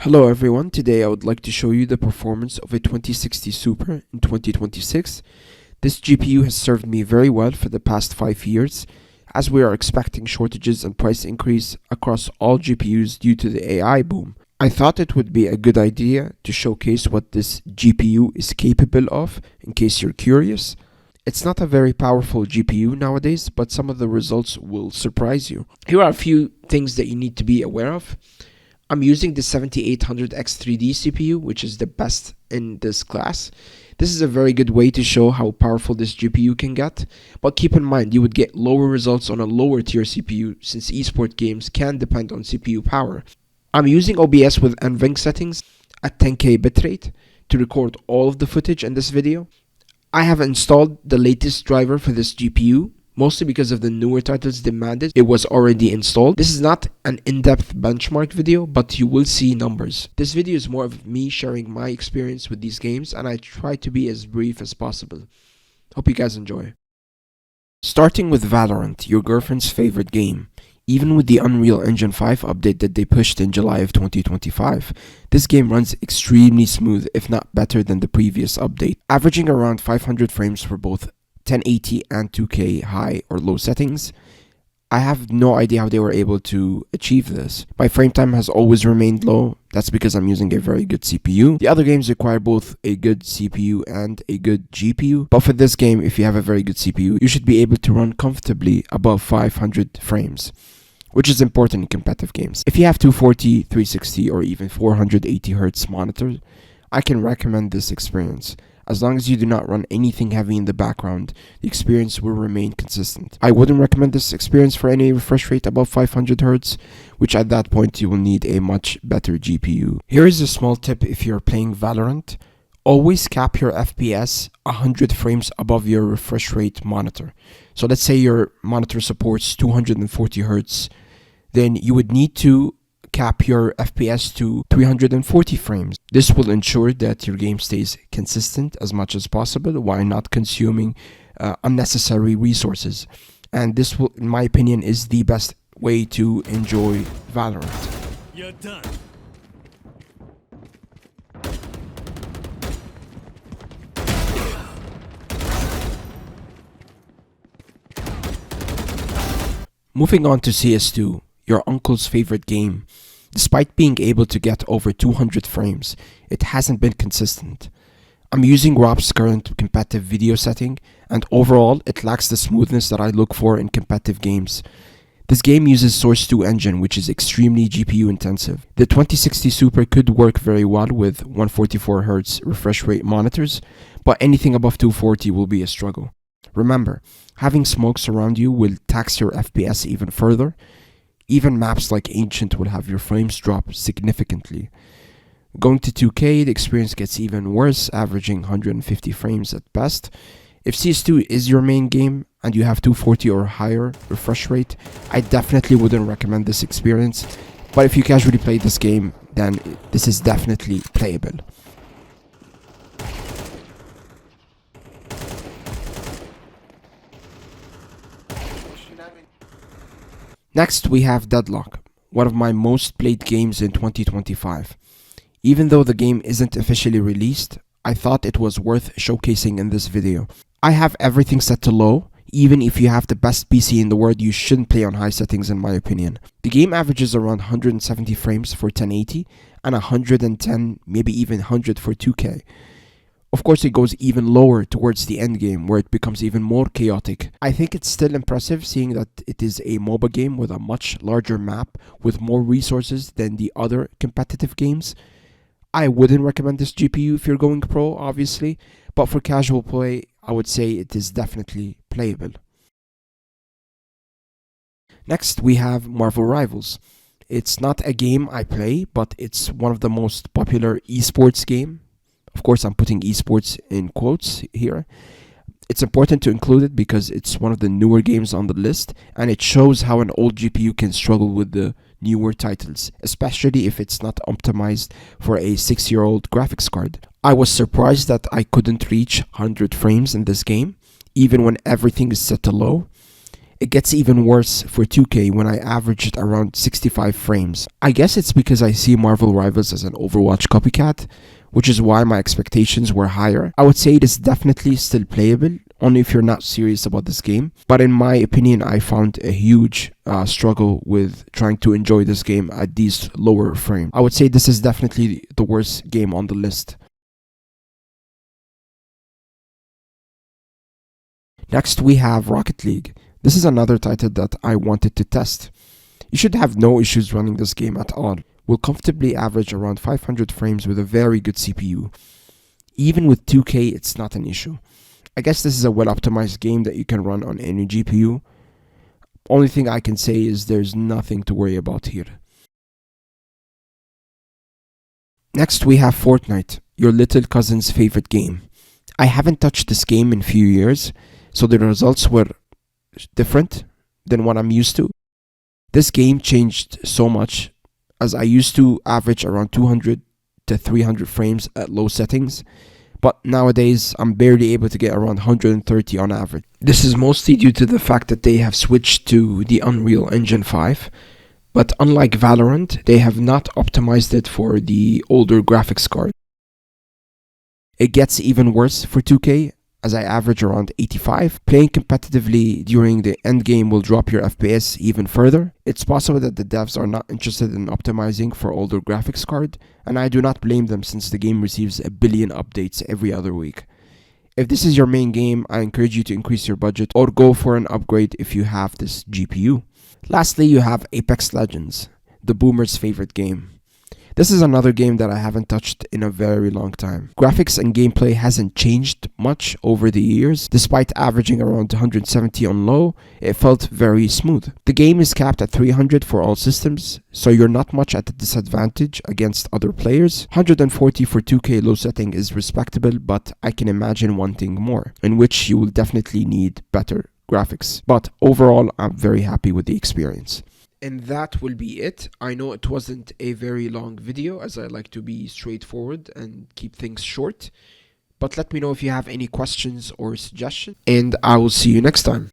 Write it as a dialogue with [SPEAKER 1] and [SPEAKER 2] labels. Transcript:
[SPEAKER 1] Hello everyone, today I would like to show you the performance of a 2060 Super in 2026. This GPU has served me very well for the past 5 years, as we are expecting shortages and price increase across all GPUs due to the AI boom. I thought it would be a good idea to showcase what this GPU is capable of, in case you're curious. It's not a very powerful GPU nowadays, but some of the results will surprise you. Here are a few things that you need to be aware of. I'm using the 7800X3D CPU, which is the best in this class. This is a very good way to show how powerful this GPU can get, but keep in mind you would get lower results on a lower tier CPU since esports games can depend on CPU power. I'm using OBS with NVENC settings at 10K bitrate to record all of the footage in this video. I have installed the latest driver for this GPU, mostly because of the newer titles demanded. It was already installed. This is not an in-depth benchmark video, but you will see numbers. This video is more of me sharing my experience with these games, and I try to be as brief as possible. Hope you guys enjoy. Starting with Valorant, your girlfriend's favorite game. Even with the Unreal Engine 5 update that they pushed in July of 2025, this game runs extremely smooth, if not better than the previous update, averaging around 500 frames for both 1080 and 2K high or low settings. I have no idea how they were able to achieve this. My frame time has always remained low. That's because I'm using a very good CPU. The other games require both a good CPU and a good GPU, but for this game, if you have a very good CPU, you should be able to run comfortably above 500 frames, which is important in competitive games. If you have 240, 360, or even 480Hz monitors, I can recommend this experience. As long as you do not run anything heavy in the background, the experience will remain consistent. I wouldn't recommend this experience for any refresh rate above 500Hz, which at that point you will need a much better GPU. Here is a small tip if you're playing Valorant. Always cap your FPS 100 frames above your refresh rate monitor. So let's say your monitor supports 240Hz, then you would need to cap your FPS to 340 frames. This will ensure that your game stays consistent as much as possible while not consuming unnecessary resources. And this will, in my opinion, is the best way to enjoy Valorant.
[SPEAKER 2] You're done.
[SPEAKER 1] Moving on to CS2, your uncle's favorite game. Despite being able to get over 200 frames, it hasn't been consistent. I'm using Rob's current competitive video setting, and overall, it lacks the smoothness that I look for in competitive games. This game uses Source 2 engine, which is extremely GPU intensive. The 2060 Super could work very well with 144Hz refresh rate monitors, but anything above 240 will be a struggle. Remember, having smokes around you will tax your FPS even further. Even maps like Ancient will have your frames drop significantly. Going to 2K, the experience gets even worse, averaging 150 frames at best. If CS2 is your main game and you have 240 or higher refresh rate, I definitely wouldn't recommend this experience. But if you casually play this game, then this is definitely playable. Next, we have Deadlock, one of my most played games in 2025. Even though the game isn't officially released, I thought it was worth showcasing in this video. I have everything set to low. Even if you have the best PC in the world, you shouldn't play on high settings in my opinion. The game averages around 170 frames for 1080 and 110, maybe even 100 for 2K. Of course, it goes even lower towards the end game, where it becomes even more chaotic. I think it's still impressive seeing that it is a MOBA game with a much larger map with more resources than the other competitive games. I wouldn't recommend this GPU if you're going pro, obviously, but for casual play, I would say it is definitely playable. Next, we have Marvel Rivals. It's not a game I play, but it's one of the most popular esports game. Of course, I'm putting esports in quotes here. It's important to include it because it's one of the newer games on the list, and it shows how an old GPU can struggle with the newer titles, especially if it's not optimized for a 6-year-old graphics card. I was surprised that I couldn't reach 100 frames in this game, even when everything is set to low. It gets even worse for 2K when I averaged around 65 frames. I guess it's because I see Marvel Rivals as an Overwatch copycat, which is why my expectations were higher. I would say it is definitely still playable, only if you're not serious about this game. But in my opinion, I found a huge struggle with trying to enjoy this game at these lower frames. I would say this is definitely the worst game on the list. Next, we have Rocket League. This is another title that I wanted to test. You should have no issues running this game at all. Will comfortably average around 500 frames with a very good CPU. Even with 2K, it's not an issue. I guess this is a well-optimized game that you can run on any GPU. Only thing I can say is there's nothing to worry about here. Next, we have Fortnite, your little cousin's favorite game. I haven't touched this game in a few years, so the results were different than what I'm used to. This game changed so much, as I used to average around 200 to 300 frames at low settings, but nowadays I'm barely able to get around 130 on average. This is mostly due to the fact that they have switched to the Unreal Engine 5, but unlike Valorant, they have not optimized it for the older graphics card. It gets even worse for 2K, as I average around 85. Playing competitively during the end game will drop your FPS even further. It's possible that the devs are not interested in optimizing for older graphics card, and I do not blame them since the game receives a billion updates every other week. If this is your main game, I encourage you to increase your budget or go for an upgrade if you have this GPU. Lastly, you have Apex Legends, the boomer's favorite game. This is another game that I haven't touched in a very long time. Graphics and gameplay hasn't changed much over the years. Despite averaging around 170 on low, it felt very smooth. The game is capped at 300 for all systems, so you're not much at a disadvantage against other players. 140 for 2K low setting is respectable, but I can imagine wanting more, in which you will definitely need better graphics. But overall, I'm very happy with the experience. And that will be it. I know it wasn't a very long video, as I like to be straightforward and keep things short. But let me know if you have any questions or suggestions, and I will see you next time.